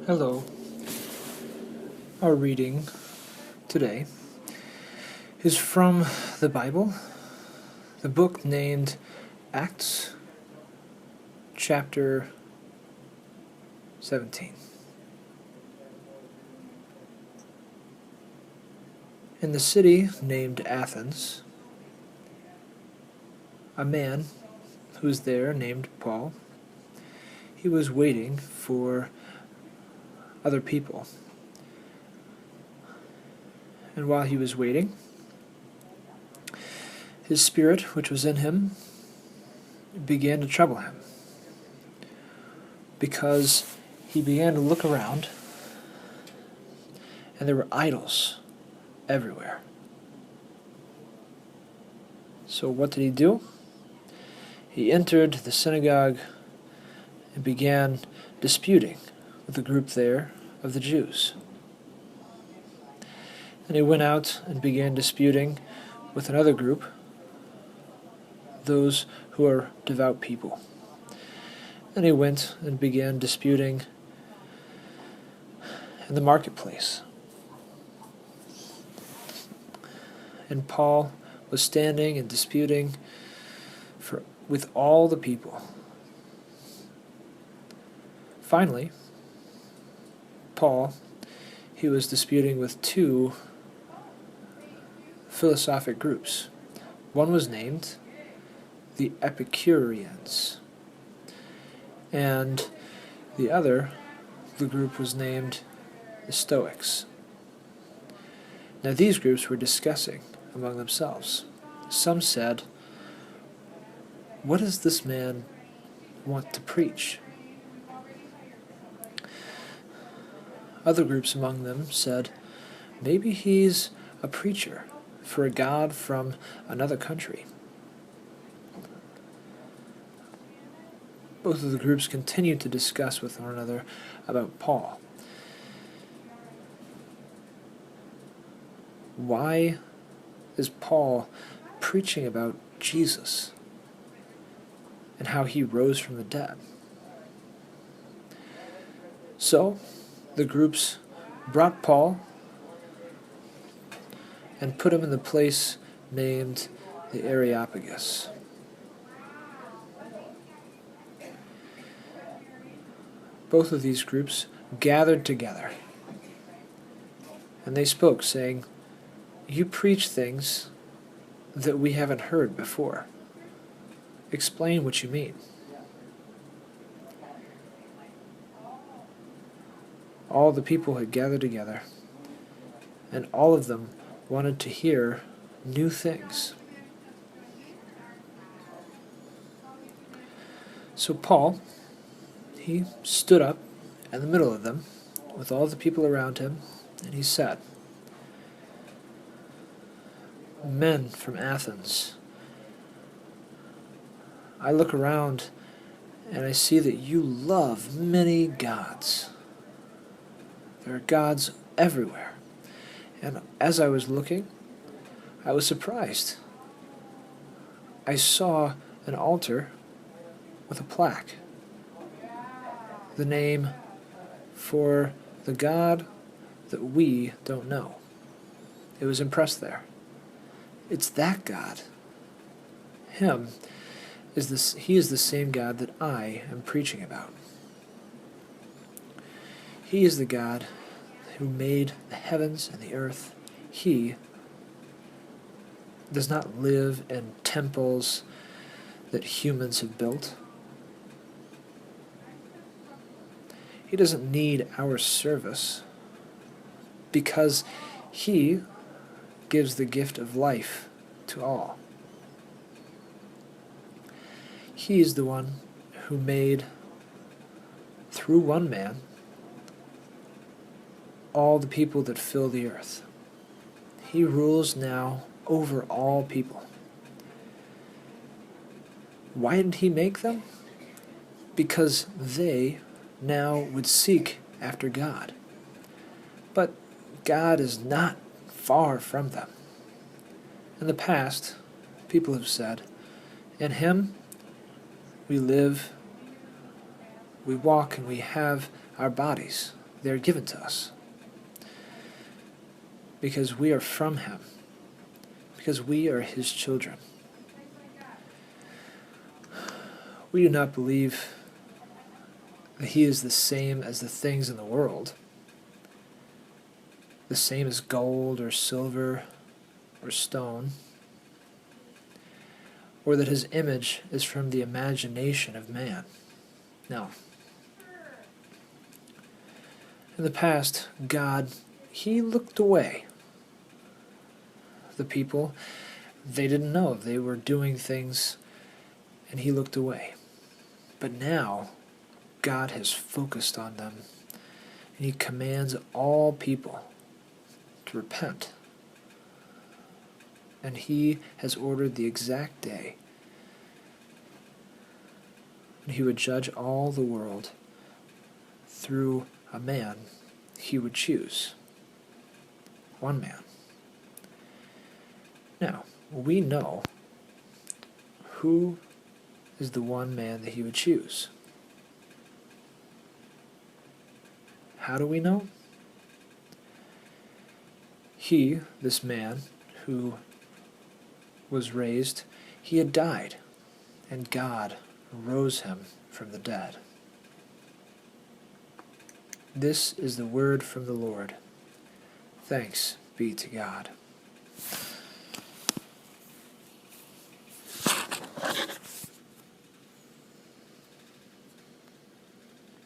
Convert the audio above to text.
Hello. Our reading today is from the Bible, the book named Acts, chapter 17. In the city named Athens, a man who was there named Paul, he was waiting for other people. And while he was waiting, his spirit, which was in him, began to trouble him, because he began to look around, and there were idols everywhere. So what did he do? He entered the synagogue and began disputing with the group there of the Jews. And he went out and began disputing with another group, those who are devout people. And he went and began disputing in the marketplace. And Paul was standing and disputing with all the people. Finally, Paul, he was disputing with two philosophic groups. One was named the Epicureans, and the other, the group was named the Stoics. Now these groups were discussing among themselves. Some said, "What does this man want to preach?" Other groups among them said, "Maybe he's a preacher for a god from another country." Both of the groups continued to discuss with one another about Paul. Why is Paul preaching about Jesus and how he rose from the dead? So, the groups brought Paul and put him in the place named the Areopagus. Both of these groups gathered together, and they spoke, saying, "You preach things that we haven't heard before. Explain what you mean." All the people had gathered together, and all of them wanted to hear new things. So Paul, he stood up in the middle of them with all the people around him, and he said, "Men from Athens, I look around and I see that you love many gods. There are gods everywhere. And as I was looking, I was surprised. I saw an altar with a plaque, the name for the God that we don't know. It was impressed there. It's that God. He is the same God that I am preaching about. He is the God who made the heavens and the earth. He does not live in temples that humans have built. He doesn't need our service because he gives the gift of life to all. He is the one who made, through one man, all the people that fill the earth. He rules now over all people. Why did he make them? Because they now would seek after God. But God is not far from them. In the past, people have said, "In him we live, we walk, and we have our bodies. they're given to us. Because we are from Him. Because we are His children. We do not believe that He is the same as the things in the world, the same as gold or silver or stone, or that His image is from the imagination of man. No. In the past, God, He looked away. The people, they didn't know they were doing things, and He looked away. But now, God has focused on them, and He commands all people to repent. And He has ordered the exact day when He would judge all the world through a man He would choose. One man. Now, we know who is the one man that He would choose. How do we know? He, this man who was raised, he had died, and God rose Him from the dead. This is the word from the Lord. Thanks be to God.